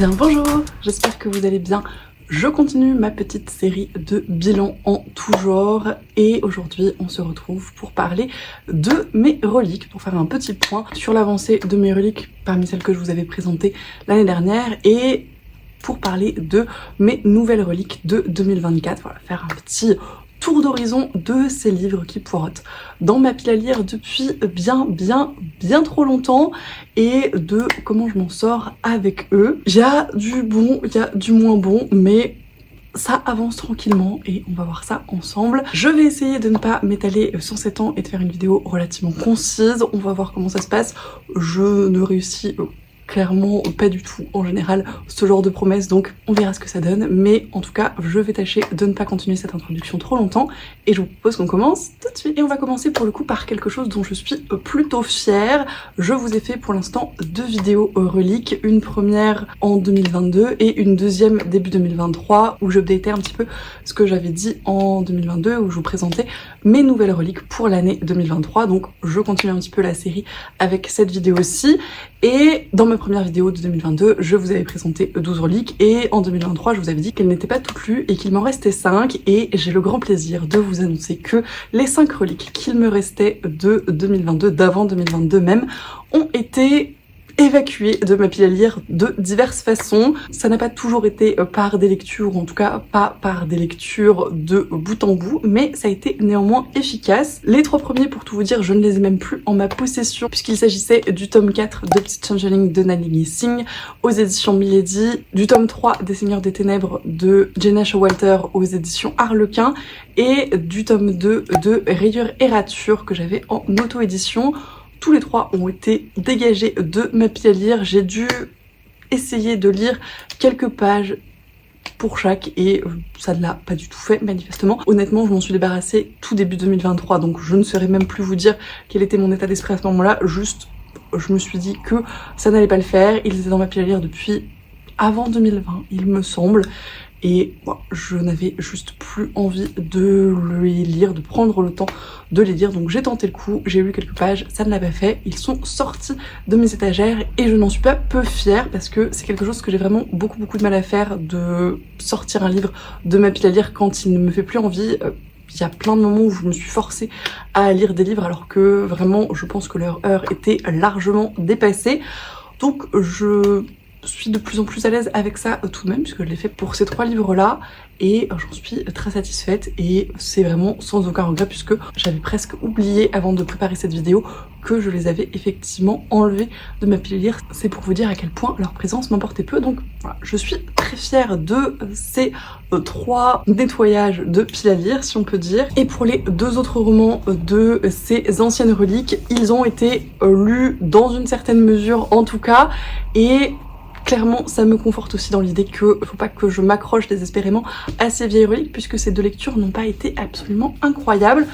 Bien bonjour, j'espère que vous allez bien. Je continue ma petite série de bilan en tout genre et aujourd'hui on se retrouve pour parler de mes reliques, pour faire un petit point sur l'avancée de mes reliques parmi celles que je vous avais présentées l'année dernière et pour parler de mes nouvelles reliques de 2024. Voilà, faire un petit tour d'horizon de ces livres qui poireautent dans ma pile à lire depuis bien trop longtemps et de comment je m'en sors avec eux. Il y a du bon, il y a du moins bon, mais ça avance tranquillement et on va voir ça ensemble. Je vais essayer de ne pas m'étaler sur 7 ans et de faire une vidéo relativement concise. On va voir comment ça se passe. Je ne réussis clairement pas du tout en général ce genre de promesses, donc on verra ce que ça donne, mais en tout cas je vais tâcher de ne pas continuer cette introduction trop longtemps et je vous propose qu'on commence tout de suite. Et on va commencer pour le coup par quelque chose dont je suis plutôt fière. Je vous ai fait pour l'instant 2 vidéos reliques, une première en 2022 et une deuxième début 2023 où j'updatais un petit peu ce que j'avais dit en 2022 où je vous présentais mes nouvelles reliques pour l'année 2023, donc je continue un petit peu la série avec cette vidéo-ci. Et dans ma première vidéo de 2022, je vous avais présenté 12 reliques et en 2023, je vous avais dit qu'elles n'étaient pas toutes lues et qu'il m'en restait 5 et j'ai le grand plaisir de vous annoncer que les 5 reliques qu'il me restait de 2022, d'avant 2022 même, ont été évacuées de ma pile à lire de diverses façons. Ça n'a pas toujours été par des lectures, ou en tout cas pas par des lectures de bout en bout, mais ça a été néanmoins efficace. Les 3 premiers, pour tout vous dire, je ne les ai même plus en ma possession, puisqu'il s'agissait du tome 4 de Petite Changeling de Nalini Singh aux éditions Milady, du tome 3 des Seigneurs des Ténèbres de Jenna Showalter aux éditions Harlequin, et du tome 2 de Rayures et Ratures que j'avais en auto-édition. Tous les 3 ont été dégagés de ma pile à lire. J'ai dû essayer de lire quelques pages pour chaque et ça ne l'a pas du tout fait manifestement. Honnêtement, je m'en suis débarrassée tout début 2023, donc je ne saurais même plus vous dire quel était mon état d'esprit à ce moment-là. Juste, je me suis dit que ça n'allait pas le faire. Ils étaient dans ma pile à lire depuis avant 2020, il me semble. Et bon, je n'avais juste plus envie de les lire, de prendre le temps de les lire. Donc j'ai tenté le coup, j'ai lu quelques pages, ça ne l'a pas fait. Ils sont sortis de mes étagères et je n'en suis pas peu fière parce que c'est quelque chose que j'ai vraiment beaucoup de mal à faire, de sortir un livre de ma pile à lire quand il ne me fait plus envie. Il y a plein de moments où je me suis forcée à lire des livres alors que vraiment je pense que leur heure était largement dépassée. Donc je suis de plus en plus à l'aise avec ça tout de même puisque je l'ai fait pour ces 3 livres là et j'en suis très satisfaite et c'est vraiment sans aucun regret puisque j'avais presque oublié avant de préparer cette vidéo que je les avais effectivement enlevés de ma pile à lire. C'est pour vous dire à quel point leur présence m'importait peu, donc voilà, je suis très fière de ces 3 nettoyages de pile à lire si on peut dire. Et pour les 2 autres romans de ces anciennes reliques, ils ont été lus dans une certaine mesure en tout cas et clairement, ça me conforte aussi dans l'idée que faut pas que je m'accroche désespérément à ces vieilles reliques puisque ces 2 lectures n'ont pas été absolument incroyables.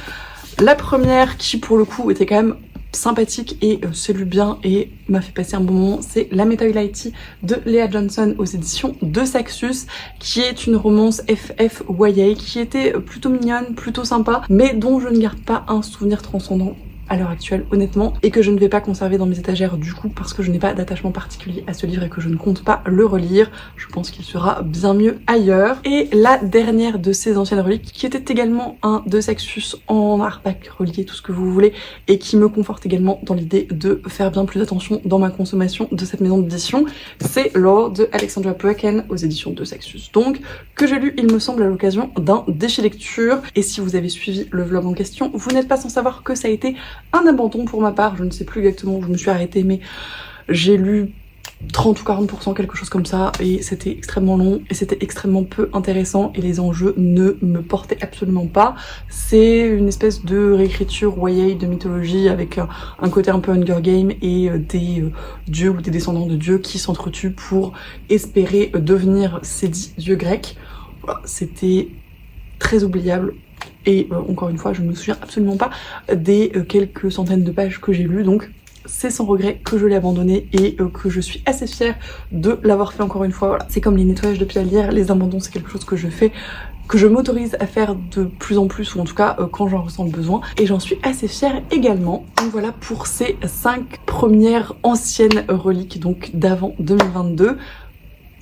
La première qui pour le coup était quand même sympathique et se lut bien et m'a fait passer un bon moment, c'est La Métahuilite de Leah Johnson aux éditions de Saxus, qui est une romance FF YA qui était plutôt mignonne, plutôt sympa, mais dont je ne garde pas un souvenir transcendant à l'heure actuelle honnêtement et que je ne vais pas conserver dans mes étagères du coup parce que je n'ai pas d'attachement particulier à ce livre et que je ne compte pas le relire. Je pense qu'il sera bien mieux ailleurs. Et la dernière de ces anciennes reliques qui était également un de Saxus en hardback relié, tout ce que vous voulez, et qui me conforte également dans l'idée de faire bien plus attention dans ma consommation de cette maison d'édition, c'est Lore de Alexandra Bracken aux éditions de Saxus, donc que j'ai lu il me semble à l'occasion d'un déchet lecture. Et si vous avez suivi le vlog en question, vous n'êtes pas sans savoir que ça a été un abandon pour ma part. Je ne sais plus exactement où je me suis arrêtée, mais j'ai lu 30 ou 40%, quelque chose comme ça, et c'était extrêmement long et c'était extrêmement peu intéressant et les enjeux ne me portaient absolument pas. C'est une espèce de réécriture YA de mythologie avec un côté un peu Hunger Game et des dieux ou des descendants de dieux qui s'entretuent pour espérer devenir ces 10 dieux grecs. Voilà, c'était très oubliable. Et encore une fois, je ne me souviens absolument pas des quelques centaines de pages que j'ai lues, donc c'est sans regret que je l'ai abandonné et que je suis assez fière de l'avoir fait encore une fois. Voilà. C'est comme les nettoyages de pile à lire, les abandons c'est quelque chose que je fais, que je m'autorise à faire de plus en plus, ou en tout cas quand j'en ressens le besoin, et j'en suis assez fière également. Donc voilà pour ces 5 premières anciennes reliques donc d'avant 2022.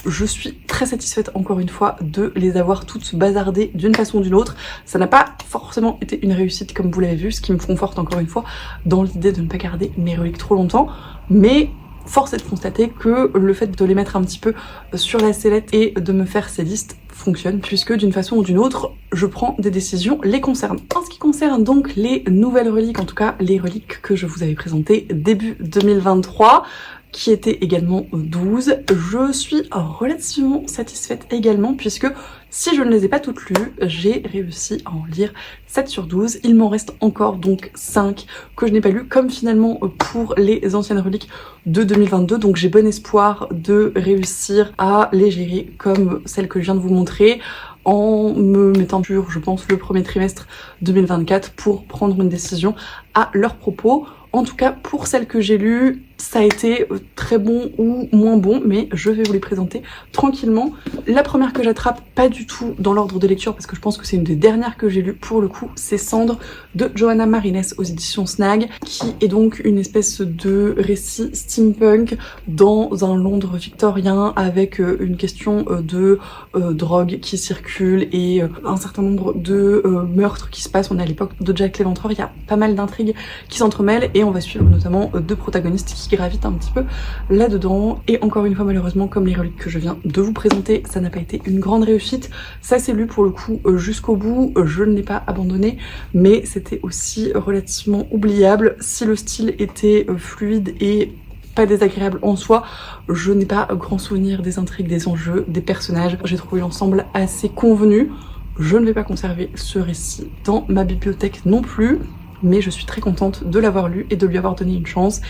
Je suis très satisfaite encore une fois de les avoir toutes bazardées d'une façon ou d'une autre. Ça n'a pas forcément été une réussite comme vous l'avez vu, ce qui me conforte encore une fois dans l'idée de ne pas garder mes reliques trop longtemps. Mais force est de constater que le fait de les mettre un petit peu sur la sellette et de me faire ces listes fonctionne, puisque d'une façon ou d'une autre, je prends des décisions les concernant. En ce qui concerne donc les nouvelles reliques, en tout cas les reliques que je vous avais présentées début 2023, qui étaient également 12, je suis relativement satisfaite également, puisque si je ne les ai pas toutes lues, j'ai réussi à en lire 7 sur 12. Il m'en reste encore donc 5 que je n'ai pas lues, comme finalement pour les anciennes reliques de 2022. Donc j'ai bon espoir de réussir à les gérer comme celle que je viens de vous montrer, en me mettant sur, je pense, le premier trimestre 2024 pour prendre une décision à leur propos. En tout cas, pour celles que j'ai lues, ça a été très bon ou moins bon, mais je vais vous les présenter tranquillement. La première que j'attrape, pas du tout dans l'ordre de lecture, parce que je pense que c'est une des dernières que j'ai lues pour le coup, c'est Cendre de Johanna Marines aux éditions Snag, qui est donc une espèce de récit steampunk dans un Londres victorien, avec une question de drogue qui circule et un certain nombre de meurtres qui se passent. On est à l'époque de Jack l'Éventreur, il y a pas mal d'intrigues qui s'entremêlent et on va suivre notamment deux protagonistes qui gravitent un petit peu là-dedans. Et encore une fois, malheureusement, comme les reliques que je viens de vous présenter, ça n'a pas été une grande réussite. Ça s'est lu pour le coup jusqu'au bout, je ne l'ai pas abandonné, mais c'était aussi relativement oubliable. Si le style était fluide et pas désagréable en soi, je n'ai pas grand souvenir des intrigues, des enjeux, des personnages. J'ai trouvé l'ensemble assez convenu. Je ne vais pas conserver ce récit dans ma bibliothèque non plus, mais je suis très contente de l'avoir lu et de lui avoir donné une chance,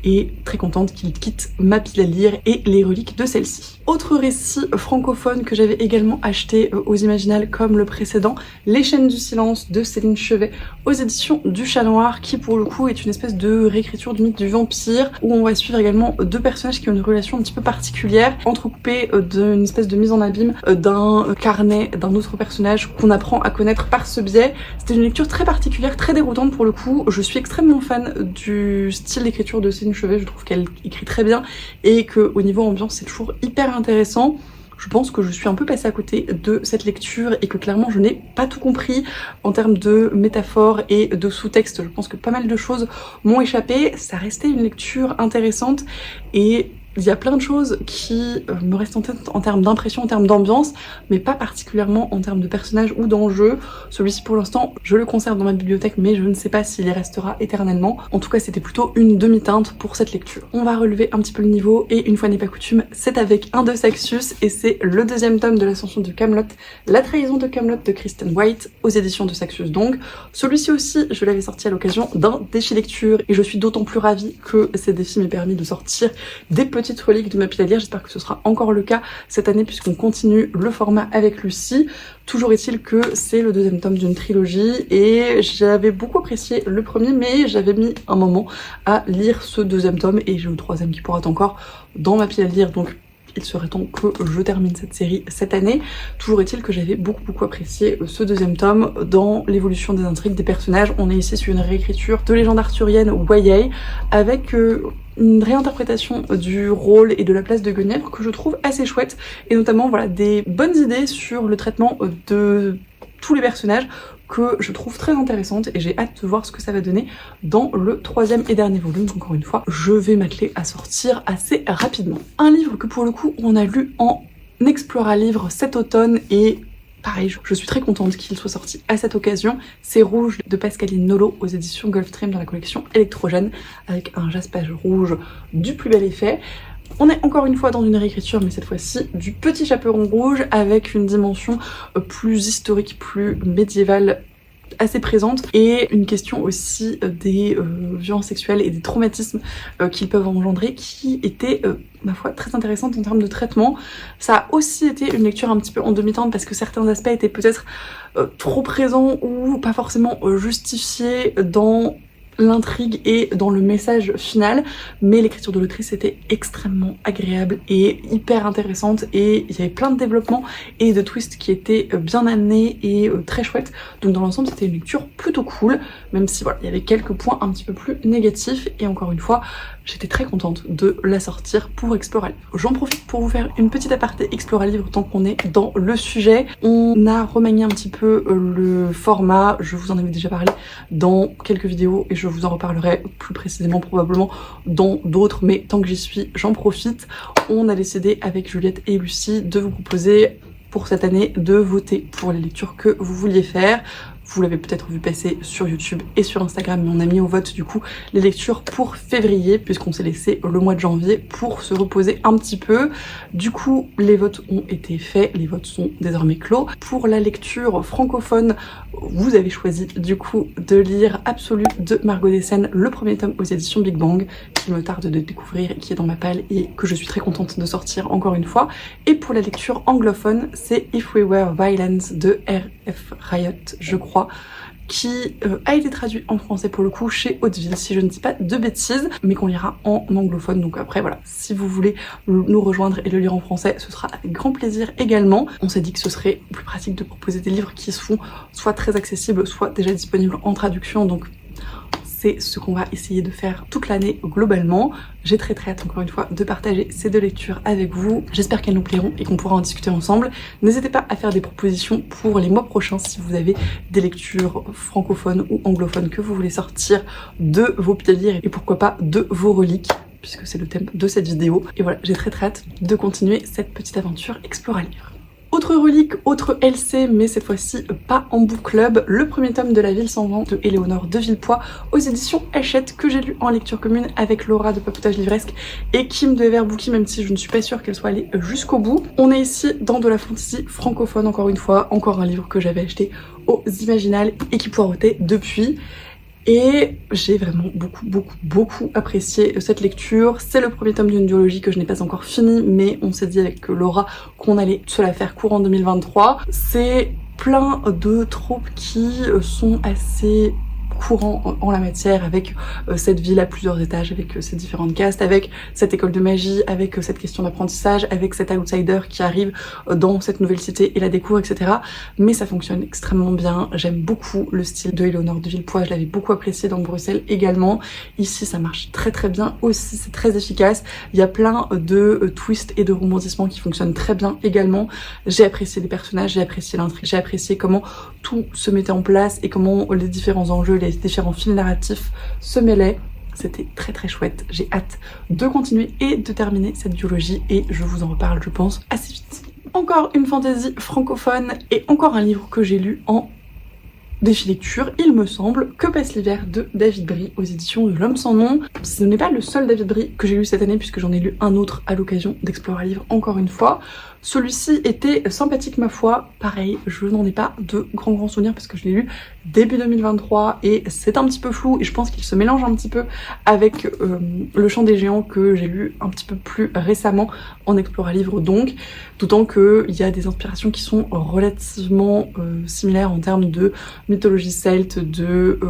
et très contente qu'il quitte ma pile à lire et les reliques de celle-ci. Autre récit francophone que j'avais également acheté aux Imaginales comme le précédent, Les Chaînes du Silence de Céline Chevet aux éditions du Chat Noir, qui pour le coup est une espèce de réécriture du mythe du vampire, où on va suivre également deux personnages qui ont une relation un petit peu particulière, entrecoupée d'une espèce de mise en abîme d'un carnet d'un autre personnage qu'on apprend à connaître par ce biais. C'était une lecture très particulière, très déroutante pour le coup. Je suis extrêmement fan du style d'écriture de Céline Chevet, je trouve qu'elle écrit très bien et que au niveau ambiance c'est toujours hyper intéressant. Je pense que je suis un peu passée à côté de cette lecture et que clairement je n'ai pas tout compris en termes de métaphores et de sous-texte. Je pense que pas mal de choses m'ont échappé. Ça restait une lecture intéressante et il y a plein de choses qui me restent en tête en termes d'impression, en termes d'ambiance, mais pas particulièrement en termes de personnages ou d'enjeux. Celui-ci pour l'instant, je le conserve dans ma bibliothèque, mais je ne sais pas s'il y restera éternellement. En tout cas, c'était plutôt une demi-teinte pour cette lecture. On va relever un petit peu le niveau, et une fois n'est pas coutume, c'est avec un de Saxius, et c'est le deuxième tome de l'Ascension de Camelot, La trahison de Camelot de Kristen White, aux éditions de Saxius donc. Celui-ci aussi, je l'avais sorti à l'occasion d'un défi lecture, et je suis d'autant plus ravie que ces défis m'aient permis de sortir des petites reliques de ma pile à lire. J'espère que ce sera encore le cas cette année puisqu'on continue le format avec Lucie. Toujours est-il que c'est le deuxième tome d'une trilogie et j'avais beaucoup apprécié le premier, mais j'avais mis un moment à lire ce deuxième tome et j'ai le troisième qui pourra être encore dans ma pile à lire, donc il serait temps que je termine cette série cette année. Toujours est-il que j'avais beaucoup apprécié ce deuxième tome dans l'évolution des intrigues, des personnages. On est ici sur une réécriture de légende arthurienne YA avec une réinterprétation du rôle et de la place de Guenièvre que je trouve assez chouette, et notamment voilà des bonnes idées sur le traitement de tous les personnages que je trouve très intéressante, et j'ai hâte de voir ce que ça va donner dans le troisième et dernier volume. Encore une fois, je vais m'atteler à sortir assez rapidement. Un livre que pour le coup on a lu en Explora Livre cet automne, et pareil, je suis très contente qu'il soit sorti à cette occasion. C'est Rouge de Pascaline Nolo aux éditions Gulfstream dans la collection Électrogène, avec un jaspage rouge du plus bel effet. On est encore une fois dans une réécriture, mais cette fois-ci du Petit Chaperon Rouge, avec une dimension plus historique, plus médiévale, assez présente, et une question aussi des violences sexuelles et des traumatismes qu'ils peuvent engendrer, qui était ma foi très intéressante en termes de traitement. Ça a aussi été une lecture un petit peu en demi-teinte parce que certains aspects étaient peut-être trop présents ou pas forcément justifiés dans l'intrigue et dans le message final, mais l'écriture de l'autrice était extrêmement agréable et hyper intéressante, et il y avait plein de développements et de twists qui étaient bien amenés et très chouettes. Donc dans l'ensemble c'était une lecture plutôt cool, même si voilà, il y avait quelques points un petit peu plus négatifs, et encore une fois j'étais très contente de la sortir pour Explora Livre. J'en profite pour vous faire une petite aparté Explora Livre tant qu'on est dans le sujet. On a remanié un petit peu le format, je vous en avais déjà parlé dans quelques vidéos et je vous en reparlerai plus précisément probablement dans d'autres, mais tant que j'y suis j'en profite. On a décidé avec Juliette et Lucie de vous proposer pour cette année de voter pour les lectures que vous vouliez faire. Vous l'avez peut-être vu passer sur YouTube et sur Instagram, mais on a mis au vote du coup les lectures pour février, puisqu'on s'est laissé le mois de janvier pour se reposer un petit peu. Du coup, les votes ont été faits, les votes sont désormais clos. Pour la lecture francophone, vous avez choisi du coup de lire Absolu de Margot Dessen, le premier tome aux éditions Big Bang, qui me tarde de découvrir, qui est dans ma palle et que je suis très contente de sortir encore une fois. Et pour la lecture anglophone, c'est If We Were Violence de R.F. Riot, je crois, qui a été traduit en français pour le coup chez Hauteville, si je ne dis pas de bêtises, mais qu'on lira en anglophone. Donc après voilà, si vous voulez nous rejoindre et le lire en français, ce sera avec grand plaisir également. On s'est dit que ce serait plus pratique de proposer des livres qui sont soit très accessibles, soit déjà disponibles en traduction, donc c'est ce qu'on va essayer de faire toute l'année globalement. J'ai très hâte encore une fois de partager ces deux lectures avec vous. J'espère qu'elles nous plairont et qu'on pourra en discuter ensemble. N'hésitez pas à faire des propositions pour les mois prochains si vous avez des lectures francophones ou anglophones que vous voulez sortir de vos piliers et pourquoi pas de vos reliques, puisque c'est le thème de cette vidéo. Et voilà, j'ai très hâte de continuer cette petite aventure Explora Livre. Autre relique, autre LC, mais cette fois-ci pas en book club, le premier tome de La Ville sans vent de Éléonore de Villepoix aux éditions Hachette, que j'ai lu en lecture commune avec Laura de Papotage Livresque et Kim de Everbooky, même si je ne suis pas sûre qu'elle soit allée jusqu'au bout. On est ici dans de la fantasy francophone encore une fois, encore un livre que j'avais acheté aux Imaginales et qui poireautait depuis. Et j'ai vraiment beaucoup apprécié cette lecture. C'est le premier tome d'une duologie que je n'ai pas encore fini, mais on s'est dit avec Laura qu'on allait se la faire courant 2023. C'est plein de tropes qui sont assez courant en la matière, avec cette ville à plusieurs étages, avec ces différentes castes, avec cette école de magie, avec cette question d'apprentissage, avec cet outsider qui arrive dans cette nouvelle cité et la découvre, etc. Mais ça fonctionne extrêmement bien. J'aime beaucoup le style de Éléonore de Villepoix, je l'avais beaucoup apprécié dans Bruxelles également. Ici ça marche très bien aussi, c'est très efficace. Il y a plein de twists et de rebondissements qui fonctionnent très bien également. J'ai apprécié les personnages, j'ai apprécié l'intrigue, j'ai apprécié comment tout se mettait en place et comment les différents enjeux, les différents fils narratifs se mêlaient. C'était très chouette. J'ai hâte de continuer et de terminer cette duologie et je vous en reparle, je pense, assez vite. Encore une fantaisie francophone et encore un livre que j'ai lu en défi lecture, il me semble, Que passe l'hiver de David Brie aux éditions de L'Homme sans nom. Ce n'est pas le seul David Brie que j'ai lu cette année puisque j'en ai lu un autre à l'occasion d'Explora Livre encore une fois. Celui-ci était sympathique ma foi, pareil, je n'en ai pas de grands souvenirs parce que je l'ai lu début 2023 et c'est un petit peu flou et je pense qu'il se mélange un petit peu avec Le Chant des Géants que j'ai lu un petit peu plus récemment en Explora Livre donc, d'autant qu'il y a des inspirations qui sont relativement similaires en termes de mythologie celte, de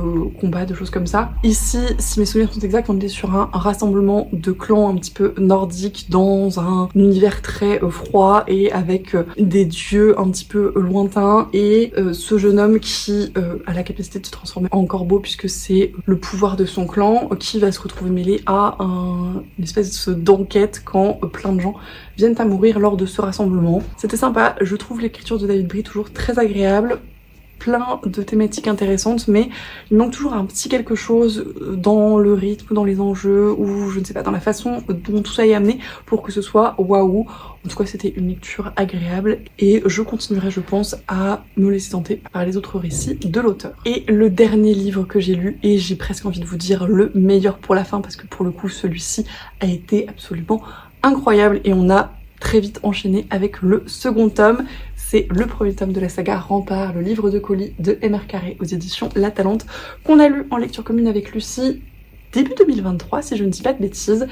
combat, de choses comme ça. Ici, si mes souvenirs sont exacts, on était sur un rassemblement de clans un petit peu nordiques dans un univers très froid et avec des dieux un petit peu lointains et ce jeune homme qui a la capacité de se transformer en corbeau puisque c'est le pouvoir de son clan qui va se retrouver mêlé à une espèce d'enquête quand plein de gens viennent à mourir lors de ce rassemblement. C'était sympa, je trouve l'écriture de David Brie toujours très agréable, plein de thématiques intéressantes, mais il manque toujours un petit quelque chose dans le rythme, dans les enjeux, ou je ne sais pas, dans la façon dont tout ça est amené pour que ce soit waouh. En tout cas, c'était une lecture agréable et je continuerai, je pense, à me laisser tenter par les autres récits de l'auteur. Et le dernier livre que j'ai lu, et j'ai presque envie de vous dire le meilleur pour la fin, parce que pour le coup, celui-ci a été absolument incroyable et on a très vite enchaîné avec le second tome. C'est le premier tome de la saga Rempart, le livre de colis de M.R. Carré aux éditions La Talente, qu'on a lu en lecture commune avec Lucie début 2023 si je ne dis pas de bêtises,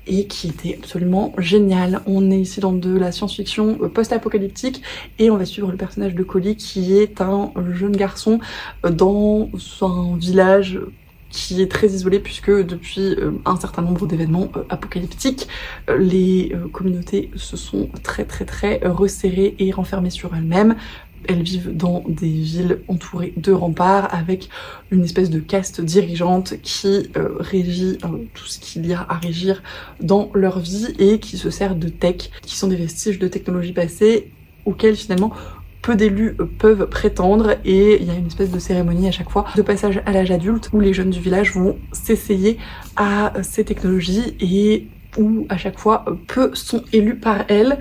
et qui était absolument génial. On est ici dans de la science-fiction post-apocalyptique et on va suivre le personnage de Colis qui est un jeune garçon dans un village qui est très isolée puisque depuis un certain nombre d'événements apocalyptiques, les communautés se sont très resserrées et renfermées sur elles-mêmes. Elles vivent dans des villes entourées de remparts avec une espèce de caste dirigeante qui régit tout ce qu'il y a à régir dans leur vie et qui se sert de tech, qui sont des vestiges de technologie passée auxquels finalement peu d'élus peuvent prétendre, et il y a une espèce de cérémonie à chaque fois de passage à l'âge adulte où les jeunes du village vont s'essayer à ces technologies et où à chaque fois peu sont élus par elles.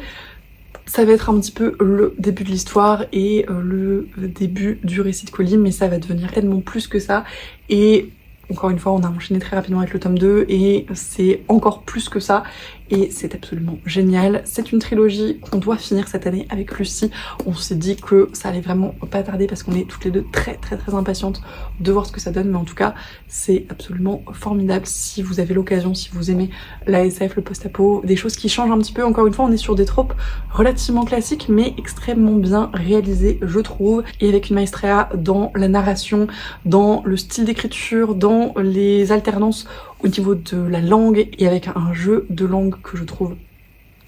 Ça va être un petit peu le début de l'histoire et le début du récit de Colline, mais ça va devenir tellement plus que ça. Et encore une fois, on a enchaîné très rapidement avec le tome 2 et c'est encore plus que ça. Et c'est absolument génial. C'est une trilogie qu'on doit finir cette année avec Lucie. On s'est dit que ça allait vraiment pas tarder parce qu'on est toutes les deux très impatientes de voir ce que ça donne. Mais en tout cas, c'est absolument formidable si vous avez l'occasion, si vous aimez la SF, le post-apo, des choses qui changent un petit peu. Encore une fois, on est sur des tropes relativement classiques mais extrêmement bien réalisées, je trouve. Et avec une maestria dans la narration, dans le style d'écriture, dans les alternances au niveau de la langue et avec un jeu de langue que je trouve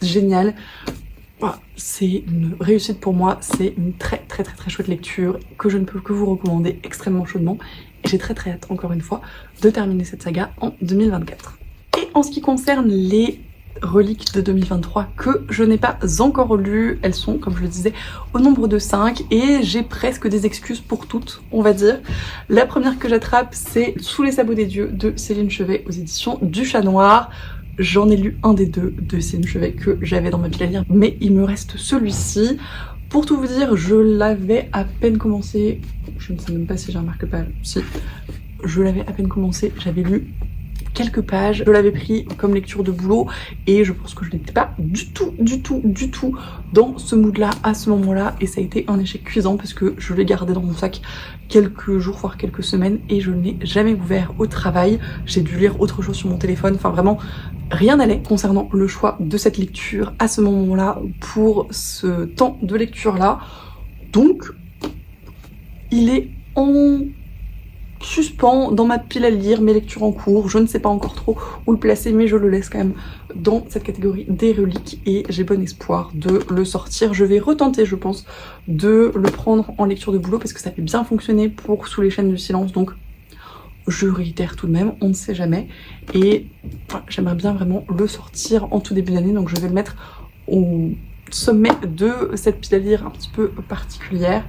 génial. Voilà, c'est une réussite pour moi, c'est une très chouette lecture que je ne peux que vous recommander extrêmement chaudement. Et j'ai très hâte, encore une fois, de terminer cette saga en 2024. Et en ce qui concerne les reliques de 2023 que je n'ai pas encore lues, elles sont, comme je le disais, au nombre de 5 et j'ai presque des excuses pour toutes, on va dire. La première que j'attrape, c'est Sous les sabots des dieux de Céline Chevet aux éditions du Chat Noir. J'en ai lu un des deux de Céline Chevet que j'avais dans ma pile à lire, mais il me reste celui-ci. Pour tout vous dire, je l'avais à peine commencé, je ne sais même pas si j'ai un marque-page, si, je l'avais à peine commencé, j'avais lu quelques pages, je l'avais pris comme lecture de boulot et je pense que je n'étais pas du tout dans ce mood là à ce moment là et ça a été un échec cuisant parce que je l'ai gardé dans mon sac quelques jours voire quelques semaines et je ne l'ai jamais ouvert au travail. J'ai dû lire autre chose sur mon téléphone, enfin vraiment rien n'allait concernant le choix de cette lecture à ce moment là pour ce temps de lecture là, donc il est en suspens dans ma pile à lire, mes lectures en cours, je ne sais pas encore trop où le placer mais je le laisse quand même dans cette catégorie des reliques et j'ai bon espoir de le sortir. Je vais retenter je pense de le prendre en lecture de boulot parce que ça fait bien fonctionner pour Sous les chaînes du silence, donc je réitère tout de même, on ne sait jamais et voilà, j'aimerais bien vraiment le sortir en tout début d'année, donc je vais le mettre au sommet de cette pile à lire un petit peu particulière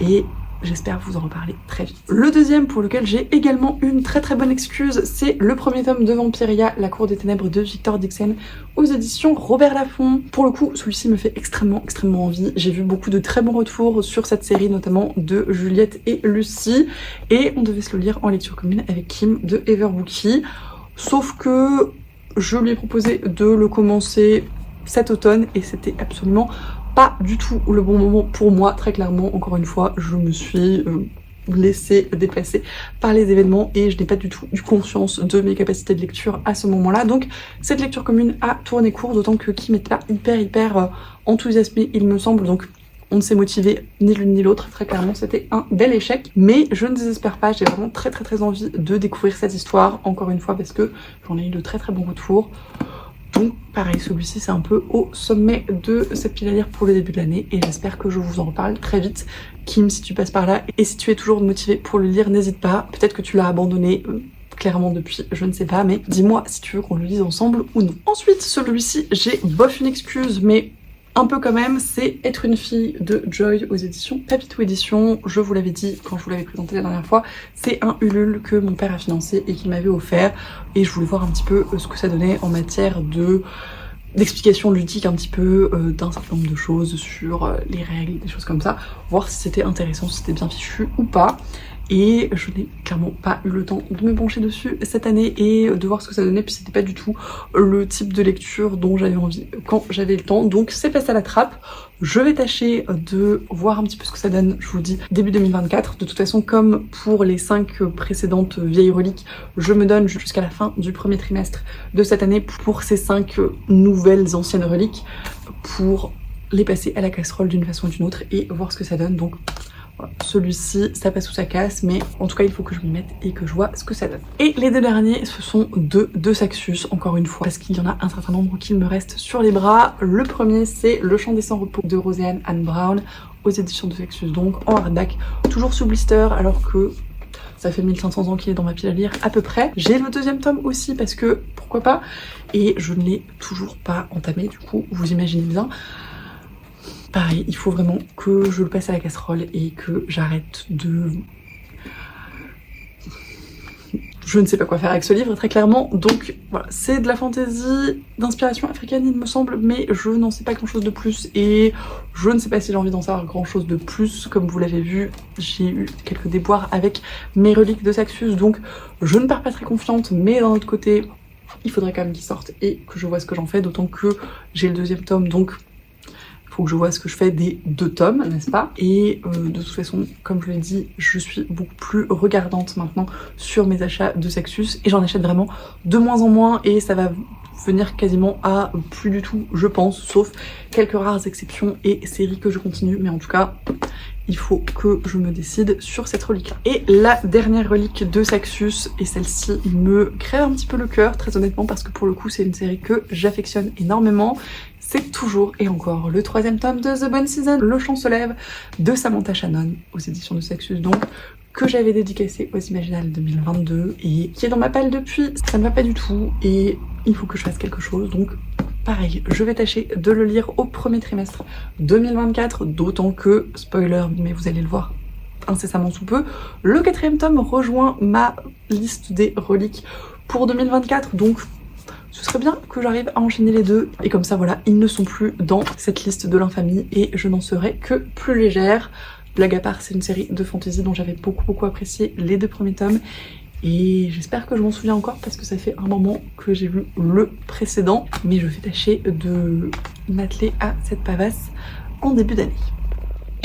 et j'espère vous en reparler très vite. Le deuxième pour lequel j'ai également une très bonne excuse, c'est le premier tome de Vampiria, La Cour des Ténèbres de Victor Dixon aux éditions Robert Laffont. Pour le coup, celui-ci me fait extrêmement envie. J'ai vu beaucoup de très bons retours sur cette série, notamment de Juliette et Lucie, et on devait se le lire en lecture commune avec Kim de Everbooky. Sauf que je lui ai proposé de le commencer cet automne et c'était absolument pas du tout le bon moment pour moi, très clairement. Encore une fois, je me suis laissée déplacer par les événements et je n'ai pas du tout eu conscience de mes capacités de lecture à ce moment-là. Donc cette lecture commune a tourné court, d'autant que Kim n'était pas hyper enthousiasmée, il me semble. Donc on ne s'est motivé ni l'une ni l'autre, très clairement c'était un bel échec. Mais je ne désespère pas, j'ai vraiment très envie de découvrir cette histoire, encore une fois, parce que j'en ai eu de très bons retours. Donc pareil, celui-ci c'est un peu au sommet de cette pile à lire pour le début de l'année et j'espère que je vous en reparle très vite. Kim, si tu passes par là et si tu es toujours motivé pour le lire, n'hésite pas. Peut-être que tu l'as abandonné clairement depuis, je ne sais pas, mais dis-moi si tu veux qu'on le lise ensemble ou non. Ensuite, celui-ci, j'ai bof une excuse, mais un peu quand même, c'est Être une fille de Joy aux éditions Papitou Éditions. Je vous l'avais dit quand je vous l'avais présenté la dernière fois, c'est un Ulule que mon père a financé et qu'il m'avait offert et je voulais voir un petit peu ce que ça donnait en matière d'explications ludiques un petit peu d'un certain nombre de choses sur les règles, des choses comme ça, voir si c'était intéressant, si c'était bien fichu ou pas. Et je n'ai clairement pas eu le temps de me pencher dessus cette année et de voir ce que ça donnait, puis c'était pas du tout le type de lecture dont j'avais envie quand j'avais le temps, donc c'est passé à la trappe. Je vais tâcher de voir un petit peu ce que ça donne, je vous dis, début 2024. De toute façon, comme pour les 5 précédentes vieilles reliques, je me donne jusqu'à la fin du premier trimestre de cette année pour ces 5 nouvelles anciennes reliques, pour les passer à la casserole d'une façon ou d'une autre et voir ce que ça donne. Donc Voilà. Celui-ci, ça passe ou ça casse, mais en tout cas il faut que je m'y mette et que je vois ce que ça donne. Et les deux derniers, ce sont deux Saxus, encore une fois, parce qu'il y en a un certain nombre qui me restent sur les bras. Le premier, c'est Le Chant des Sans Repos de Roséanne Anne Brown, aux éditions de Saxus, donc en hardback, toujours sous blister, alors que ça fait 1500 ans qu'il est dans ma pile à lire à peu près. J'ai le deuxième tome aussi parce que pourquoi pas, et je ne l'ai toujours pas entamé, du coup vous imaginez bien. Pareil, il faut vraiment que je le passe à la casserole et que j'arrête de... Je ne sais pas quoi faire avec ce livre très clairement, donc voilà, c'est de la fantaisie d'inspiration africaine il me semble, mais je n'en sais pas grand chose de plus et je ne sais pas si j'ai envie d'en savoir grand chose de plus. Comme vous l'avez vu, j'ai eu quelques déboires avec mes reliques de Saxus, donc je ne pars pas très confiante, mais d'un autre côté, il faudrait quand même qu'ils sortent et que je vois ce que j'en fais, d'autant que j'ai le deuxième tome, donc faut que je vois ce que je fais des deux tomes, n'est-ce pas? Et de toute façon, comme je l'ai dit, je suis beaucoup plus regardante maintenant sur mes achats de Saxus et j'en achète vraiment de moins en moins et ça va venir quasiment à plus du tout, je pense, sauf quelques rares exceptions et séries que je continue, mais en tout cas, il faut que je me décide sur cette relique-là. Et la dernière relique de Saxus, et celle-ci me crève un petit peu le cœur, très honnêtement, parce que pour le coup, c'est une série que j'affectionne énormément. C'est toujours et encore le troisième tome de The Bone Season, Le Chant se lève de Samantha Shannon, aux éditions de Saxus donc, que j'avais dédicacé aux Imaginales 2022 et qui est dans ma palle depuis. Ça ne va pas du tout et il faut que je fasse quelque chose, donc pareil, je vais tâcher de le lire au premier trimestre 2024, d'autant que, spoiler, mais vous allez le voir incessamment sous peu, le quatrième tome rejoint ma liste des reliques pour 2024, donc ce serait bien que j'arrive à enchaîner les deux. Et comme ça, voilà, ils ne sont plus dans cette liste de l'infamie et je n'en serai que plus légère. Blague à part, c'est une série de fantasy dont j'avais beaucoup apprécié les deux premiers tomes. Et j'espère que je m'en souviens encore parce que ça fait un moment que j'ai vu le précédent. Mais je vais tâcher de m'atteler à cette pavasse en début d'année.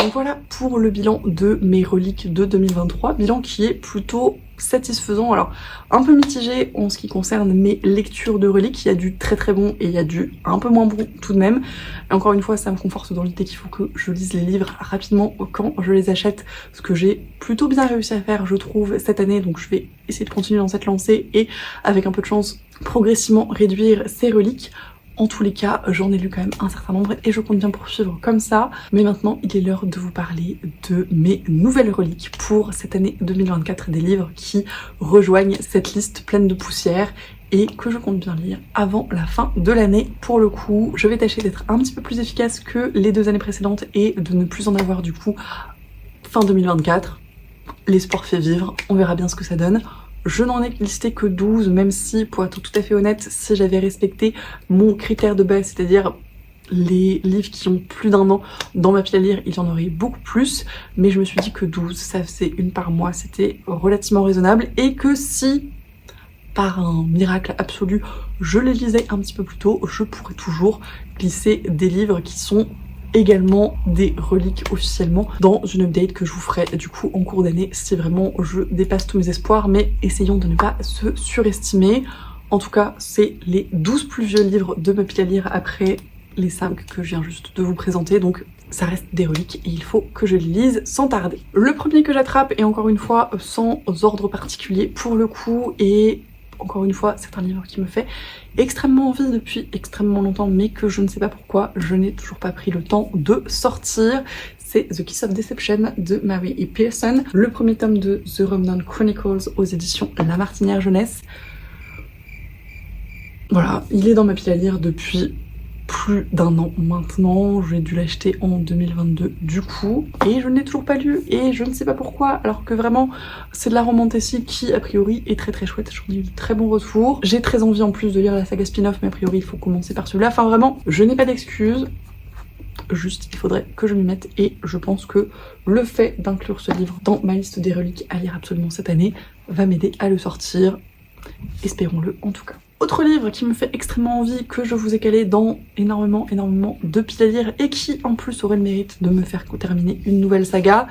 Donc voilà pour le bilan de mes reliques de 2023, bilan qui est plutôt satisfaisant, alors un peu mitigé en ce qui concerne mes lectures de reliques. Il y a du très bon et il y a du un peu moins bon tout de même, et encore une fois ça me conforte dans l'idée qu'il faut que je lise les livres rapidement quand je les achète, ce que j'ai plutôt bien réussi à faire je trouve cette année, donc je vais essayer de continuer dans cette lancée et avec un peu de chance progressivement réduire ces reliques. En tous les cas, j'en ai lu quand même un certain nombre et je compte bien poursuivre comme ça. Mais maintenant, il est l'heure de vous parler de mes nouvelles reliques pour cette année 2024, des livres qui rejoignent cette liste pleine de poussière et que je compte bien lire avant la fin de l'année. Pour le coup, je vais tâcher d'être un petit peu plus efficace que les 2 années précédentes et de ne plus en avoir du coup fin 2024. L'espoir fait vivre, on verra bien ce que ça donne. Je n'en ai listé que 12, même si, pour être tout à fait honnête, si j'avais respecté mon critère de base, c'est-à-dire les livres qui ont plus d'1 an dans ma pile à lire, il y en aurait beaucoup plus, mais je me suis dit que 12, ça faisait une par mois, c'était relativement raisonnable, et que si, par un miracle absolu, je les lisais un petit peu plus tôt, je pourrais toujours glisser des livres qui sont également des reliques officiellement dans une update que je vous ferai du coup en cours d'année si vraiment je dépasse tous mes espoirs, mais essayons de ne pas se surestimer. En tout cas, c'est les 12 plus vieux livres de ma pile à lire après les 5 que je viens juste de vous présenter, donc ça reste des reliques et il faut que je les lise sans tarder. Le premier que j'attrape, et encore une fois sans ordre particulier pour le coup, et encore une fois, c'est un livre qui me fait extrêmement envie depuis extrêmement longtemps, mais que je ne sais pas pourquoi je n'ai toujours pas pris le temps de sortir. C'est The Kiss of Deception de Mary E. Pearson, le premier tome de The Remnant Chronicles aux éditions La Martinière Jeunesse. Voilà, il est dans ma pile à lire depuis plus d'1 an maintenant, j'ai dû l'acheter en 2022 du coup, et je ne l'ai toujours pas lu, et je ne sais pas pourquoi, alors que vraiment c'est de la romantasy qui a priori est très chouette, j'en ai eu de très bons retours. J'ai très envie en plus de lire la saga spin-off, mais a priori il faut commencer par celui-là, enfin vraiment, je n'ai pas d'excuses, juste il faudrait que je m'y mette, et je pense que le fait d'inclure ce livre dans ma liste des reliques à lire absolument cette année va m'aider à le sortir, espérons-le en tout cas. Autre livre qui me fait extrêmement envie, que je vous ai calé dans énormément de piles à lire et qui en plus aurait le mérite de me faire terminer une nouvelle saga,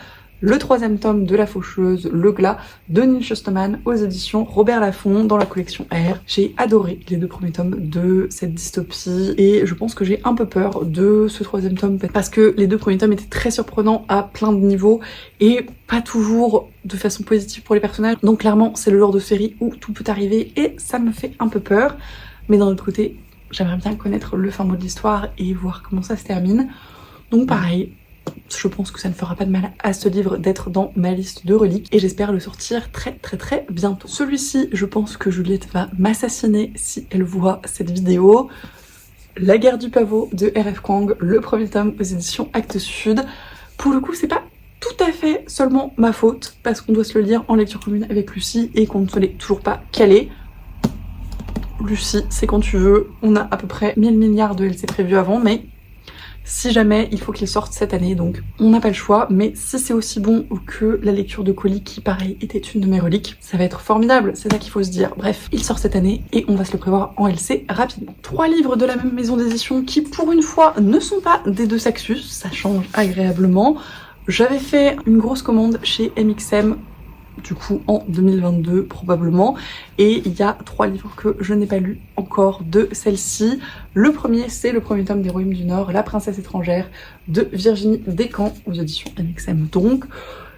le 3e tome de La Faucheuse, Le Glas de Neil Shusterman aux éditions Robert Laffont dans la collection R. J'ai adoré les 2 premiers tomes de cette dystopie et je pense que j'ai un peu peur de ce 3e tome parce que les 2 premiers tomes étaient très surprenants à plein de niveaux et pas toujours de façon positive pour les personnages. Donc clairement c'est le genre de série où tout peut arriver et ça me fait un peu peur. Mais d'un autre côté, j'aimerais bien connaître le fin mot de l'histoire et voir comment ça se termine. Donc pareil, je pense que ça ne fera pas de mal à ce livre d'être dans ma liste de reliques et j'espère le sortir très bientôt. Celui-ci, je pense que Juliette va m'assassiner si elle voit cette vidéo. La guerre du pavot de R.F. Kuang, le 1er tome aux éditions Actes Sud. Pour le coup, c'est pas tout à fait seulement ma faute parce qu'on doit se le lire en lecture commune avec Lucie et qu'on ne se l'est toujours pas calé. Lucie, c'est quand tu veux. On a à peu près 1000 milliards de LC prévus avant, mais si jamais, il faut qu'il sorte cette année, donc on n'a pas le choix. Mais si c'est aussi bon que la lecture de Colis, qui pareil était une de mes reliques, ça va être formidable, c'est ça qu'il faut se dire. Bref, il sort cette année et on va se le prévoir en LC rapidement. 3 livres de la même maison d'édition qui, pour une fois, ne sont pas des 2 Saxus, ça change agréablement. J'avais fait une grosse commande chez MXM, du coup en 2022 probablement, et il y a 3 livres que je n'ai pas lus encore de celle-ci. Le premier, c'est le 1er tome des Royaumes du Nord, La Princesse étrangère de Virginie Descamps aux éditions MXM. Donc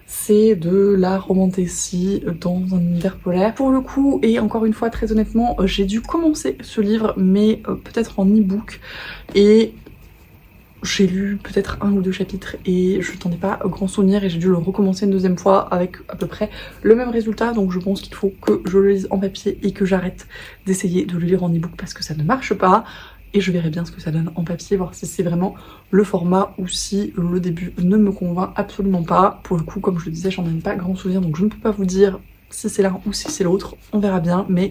c'est de la romantécie dans un univers polaire pour le coup, et encore une fois très honnêtement j'ai dû commencer ce livre mais peut-être en e-book et j'ai lu peut-être 1 ou 2 chapitres et je n'en ai pas grand souvenir et j'ai dû le recommencer une 2e fois avec à peu près le même résultat. Donc je pense qu'il faut que je le lise en papier et que j'arrête d'essayer de le lire en e-book parce que ça ne marche pas. Et je verrai bien ce que ça donne en papier, voir si c'est vraiment le format ou si le début ne me convainc absolument pas. Pour le coup, comme je le disais, j'en ai pas grand souvenir donc je ne peux pas vous dire si c'est l'un ou si c'est l'autre. On verra bien, mais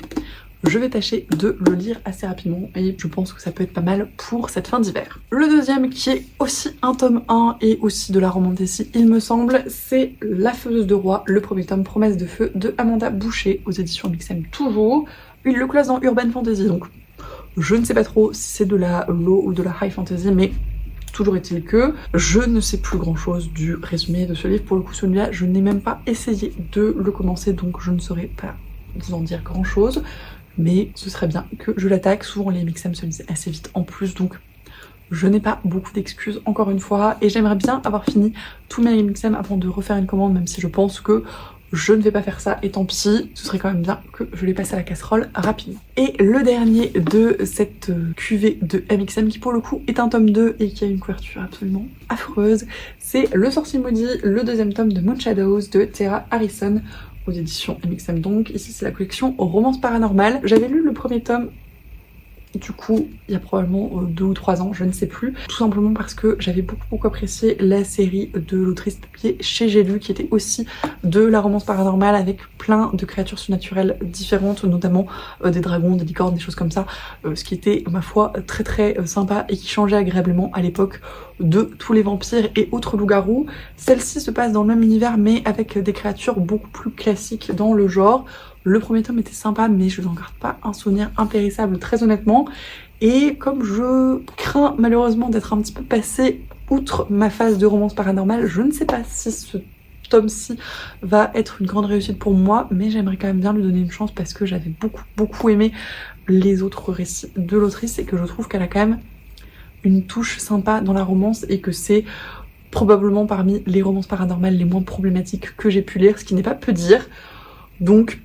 je vais tâcher de le lire assez rapidement et je pense que ça peut être pas mal pour cette fin d'hiver. Le deuxième, qui est aussi un tome 1 et aussi de la romantécie il me semble, c'est La Faiseuse de Roi, le 1er tome, Promesse de feu de Amanda Boucher aux éditions MXM toujours. Il le classe dans Urban Fantasy, donc je ne sais pas trop si c'est de la low ou de la high fantasy, mais toujours est-il que je ne sais plus grand chose du résumé de ce livre. Pour le coup, celui-là, je n'ai même pas essayé de le commencer, donc je ne saurais pas vous en dire grand chose. Mais ce serait bien que je l'attaque. Souvent les MXM se lisent assez vite en plus, donc je n'ai pas beaucoup d'excuses encore une fois. Et j'aimerais bien avoir fini tous mes MXM avant de refaire une commande, même si je pense que je ne vais pas faire ça. Et tant pis, ce serait quand même bien que je les passe à la casserole rapidement. Et le dernier de cette cuvée de MXM, qui pour le coup est un tome 2 et qui a une couverture absolument affreuse, c'est Le Sorcier Maudit, le 2e tome de Moon Shadows de Tara Harrison aux éditions MXM. Donc ici c'est la collection Romance Paranormale. J'avais lu le 1er tome du coup il y a probablement 2 ou 3 ans, je ne sais plus, tout simplement parce que j'avais beaucoup apprécié la série de l'autrice publiée chez J'ai lu, qui était aussi de la romance paranormale avec plein de créatures surnaturelles différentes, notamment des dragons, des licornes, des choses comme ça, ce qui était ma foi très sympa et qui changeait agréablement à l'époque de tous les vampires et autres loups-garous. Celle-ci se passe dans le même univers mais avec des créatures beaucoup plus classiques dans le genre. Le 1er tome était sympa mais je n'en garde pas un souvenir impérissable très honnêtement. Et comme je crains malheureusement d'être un petit peu passée outre ma phase de romance paranormale, je ne sais pas si ce tome-ci va être une grande réussite pour moi, mais j'aimerais quand même bien lui donner une chance parce que j'avais beaucoup aimé les autres récits de l'autrice et que je trouve qu'elle a quand même une touche sympa dans la romance et que c'est probablement parmi les romances paranormales les moins problématiques que j'ai pu lire, ce qui n'est pas peu dire. Donc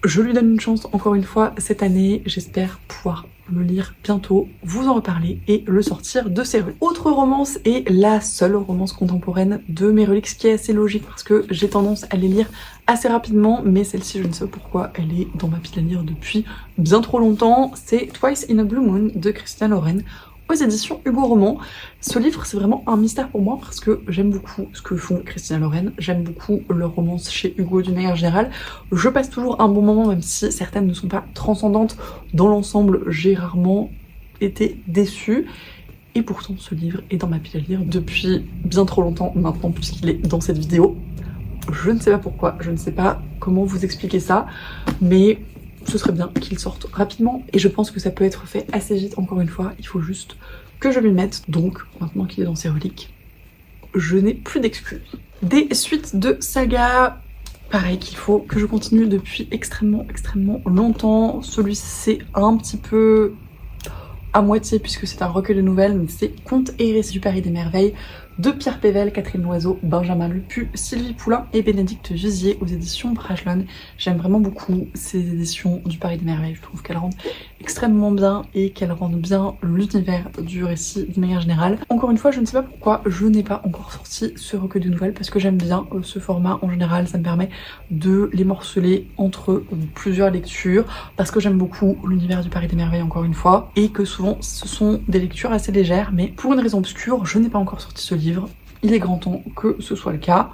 je lui donne une chance encore une fois cette année, j'espère pouvoir le lire bientôt, vous en reparler et le sortir de ses reliques. Autre romance et la seule romance contemporaine de mes reliques, ce qui est assez logique parce que j'ai tendance à les lire assez rapidement, mais celle-ci je ne sais pas pourquoi elle est dans ma pile à lire depuis bien trop longtemps, c'est Twice in a Blue Moon de Christiane Loren aux éditions Hugo Roman. Ce livre c'est vraiment un mystère pour moi parce que j'aime beaucoup ce que font Christiane Loren, j'aime beaucoup leur romance chez Hugo d'une manière générale. Je passe toujours un bon moment même si certaines ne sont pas transcendantes. Dans l'ensemble j'ai rarement été déçue et pourtant ce livre est dans ma pile à lire depuis bien trop longtemps maintenant puisqu'il est dans cette vidéo. Je ne sais pas pourquoi, je ne sais pas comment vous expliquer ça, mais ce serait bien qu'il sorte rapidement et je pense que ça peut être fait assez vite. Encore une fois, il faut juste que je lui mette. Donc maintenant qu'il est dans ses reliques, je n'ai plus d'excuses. Des suites de saga, pareil qu'il faut que je continue depuis extrêmement longtemps. Celui-ci c'est un petit peu à moitié puisque c'est un recueil de nouvelles, mais c'est Contes et récits du Paris des Merveilles de Pierre Pével, Catherine Loiseau, Benjamin Lupu, Sylvie Poulain et Bénédicte Vizier aux éditions Brajlon. J'aime vraiment beaucoup ces éditions du Paris des Merveilles, je trouve qu'elles rendent extrêmement bien et qu'elles rendent bien l'univers du récit d'une manière générale. Encore une fois, je ne sais pas pourquoi je n'ai pas encore sorti ce recueil de nouvelles parce que j'aime bien ce format en général, ça me permet de les morceler entre plusieurs lectures parce que j'aime beaucoup l'univers du Paris des Merveilles encore une fois et que souvent ce sont des lectures assez légères, mais pour une raison obscure, je n'ai pas encore sorti ce livre. Il est grand temps que ce soit le cas.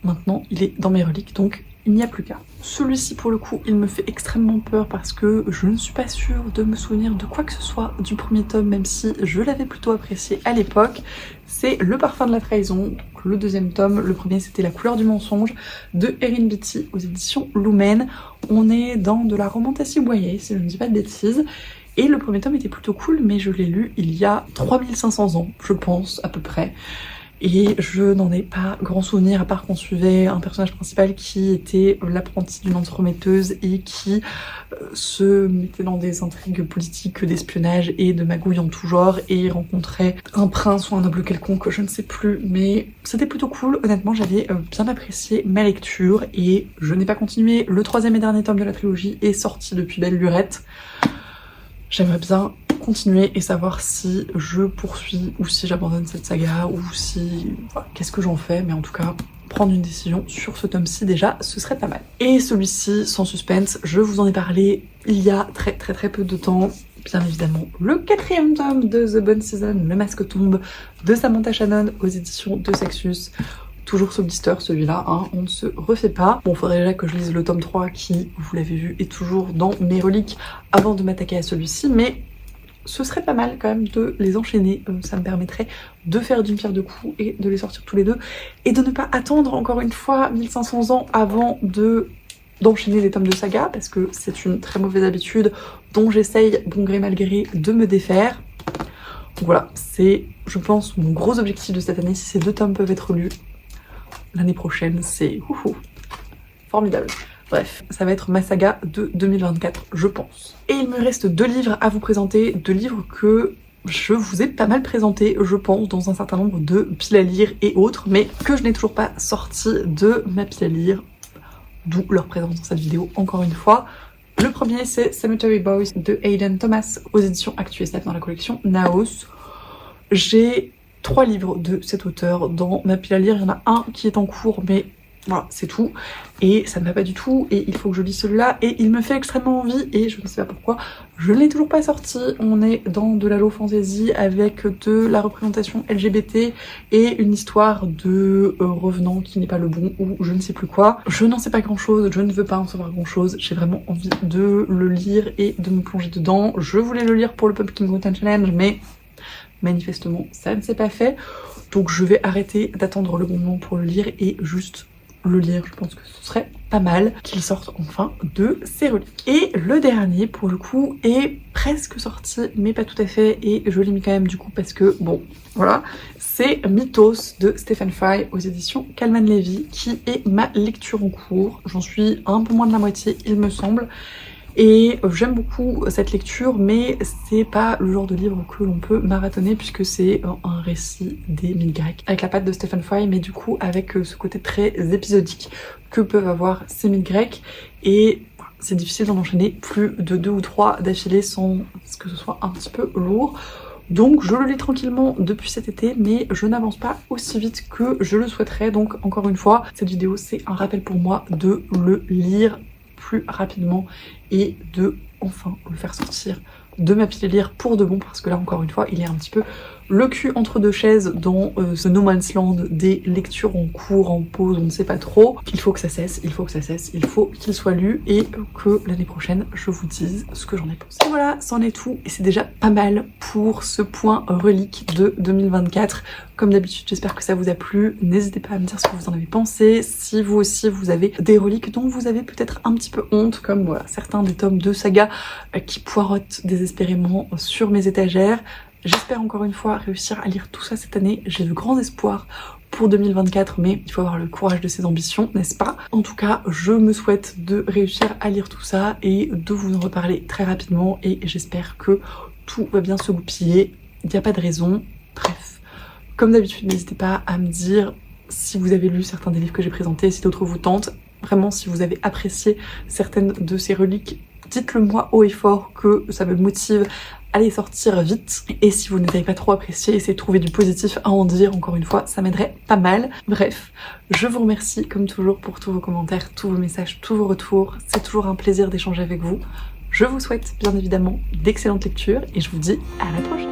Maintenant, il est dans mes reliques, donc il n'y a plus qu'à. Celui-ci, pour le coup, il me fait extrêmement peur parce que je ne suis pas sûre de me souvenir de quoi que ce soit du premier tome, même si je l'avais plutôt apprécié à l'époque. C'est Le Parfum de la Trahison, le deuxième tome. Le premier, c'était La Couleur du Mensonge de Erin Beatty aux éditions Lumen. On est dans de la romantasy YA, si je ne dis pas de bêtises. Et le premier tome était plutôt cool, mais je l'ai lu il y a 3500 ans, je pense, à peu près. Et je n'en ai pas grand souvenir, à part qu'on suivait un personnage principal qui était l'apprenti d'une entremetteuse et qui se mettait dans des intrigues politiques, d'espionnage et de magouilles en tout genre, et rencontrait un prince ou un noble quelconque, je ne sais plus, mais c'était plutôt cool. Honnêtement, j'avais bien apprécié ma lecture, et je n'ai pas continué. Le troisième et dernier tome de la trilogie est sorti depuis belle lurette. J'aimerais bien continuer et savoir si je poursuis ou si j'abandonne cette saga ou si... Voilà, qu'est-ce que j'en fais, mais en tout cas, prendre une décision sur ce tome-ci déjà, ce serait pas mal. Et celui-ci, sans suspense, je vous en ai parlé il y a très peu de temps. Bien évidemment, le quatrième tome de The Bone Season, Le Masque tombe, de Samantha Shannon aux éditions de Sexus. Toujours ce blister, celui-là, hein, on ne se refait pas. Bon, faudrait déjà que je lise le tome 3 qui, vous l'avez vu, est toujours dans mes reliques avant de m'attaquer à celui-ci, mais ce serait pas mal quand même de les enchaîner. Ça me permettrait de faire d'une pierre deux coups et de les sortir tous les deux et de ne pas attendre encore une fois 1500 ans avant d'enchaîner les tomes de saga, parce que c'est une très mauvaise habitude dont j'essaye, bon gré mal gré, de me défaire. Donc voilà, c'est, je pense, mon gros objectif de cette année. Si ces deux tomes peuvent être lus l'année prochaine, c'est formidable. Bref, ça va être ma saga de 2024, je pense. Et il me reste 2 livres à vous présenter, 2 livres que je vous ai pas mal présentés, je pense, dans un certain nombre de piles à lire et autres, mais que je n'ai toujours pas sorti de ma pile à lire, d'où leur présence dans cette vidéo, encore une fois. Le premier, c'est Cemetery Boys de Hayden Thomas aux éditions ActuSF dans la collection Naos. J'ai 3 livres de cet auteur dans ma pile à lire. Il y en a un qui est en cours, mais voilà, c'est tout. Et ça ne va pas du tout. Et il faut que je lise celui-là. Et il me fait extrêmement envie. Et je ne sais pas pourquoi. Je ne l'ai toujours pas sorti. On est dans de la low fantasy avec de la représentation LGBT et une histoire de revenant qui n'est pas le bon ou je ne sais plus quoi. Je n'en sais pas grand chose. Je ne veux pas en savoir grand chose. J'ai vraiment envie de le lire et de me plonger dedans. Je voulais le lire pour le Pumpkin Mountain Challenge, mais manifestement ça ne s'est pas fait, donc je vais arrêter d'attendre le bon moment pour le lire et juste le lire. Je pense que ce serait pas mal qu'il sorte enfin de ses reliques. Et le dernier pour le coup est presque sorti mais pas tout à fait, et je l'ai mis quand même du coup parce que bon voilà, c'est Mythos de Stephen Fry aux éditions Calman Levy qui est ma lecture en cours. J'en suis un peu moins de la moitié il me semble. Et j'aime beaucoup cette lecture, mais c'est pas le genre de livre que l'on peut marathonner puisque c'est un récit des mythes grecs avec la patte de Stephen Fry, mais du coup avec ce côté très épisodique que peuvent avoir ces mythes grecs, et c'est difficile d'en enchaîner plus de 2 ou 3 d'affilée sans que ce soit un petit peu lourd. Donc je le lis tranquillement depuis cet été, mais je n'avance pas aussi vite que je le souhaiterais. Donc encore une fois, cette vidéo c'est un rappel pour moi de le lire plus rapidement et de enfin le faire sortir de ma pile à lire pour de bon, parce que là encore une fois il est un petit peu le cul entre deux chaises dans ce no man's land des lectures en cours, en pause, on ne sait pas trop. Il faut que ça cesse, il faut que ça cesse, il faut qu'il soit lu et que l'année prochaine je vous dise ce que j'en ai pensé. Et voilà, c'en est tout et c'est déjà pas mal pour ce point relique de 2024. Comme d'habitude, j'espère que ça vous a plu. N'hésitez pas à me dire ce que vous en avez pensé. Si vous aussi vous avez des reliques dont vous avez peut-être un petit peu honte, comme voilà, certains des tomes de saga qui poireautent désespérément sur mes étagères. J'espère encore une fois réussir à lire tout ça cette année. J'ai de grands espoirs pour 2024, mais il faut avoir le courage de ses ambitions, n'est-ce pas? En tout cas, je me souhaite de réussir à lire tout ça et de vous en reparler très rapidement, et j'espère que tout va bien se goupiller, il n'y a pas de raison. Bref, comme d'habitude, n'hésitez pas à me dire si vous avez lu certains des livres que j'ai présentés, si d'autres vous tentent. Vraiment, si vous avez apprécié certaines de ces reliques, dites-le moi haut et fort, que ça me motive à les sortir vite. Et si vous ne les avez pas trop appréciés, essayez de trouver du positif à en dire, encore une fois, ça m'aiderait pas mal. Bref, je vous remercie comme toujours pour tous vos commentaires, tous vos messages, tous vos retours. C'est toujours un plaisir d'échanger avec vous. Je vous souhaite bien évidemment d'excellentes lectures et je vous dis à la prochaine.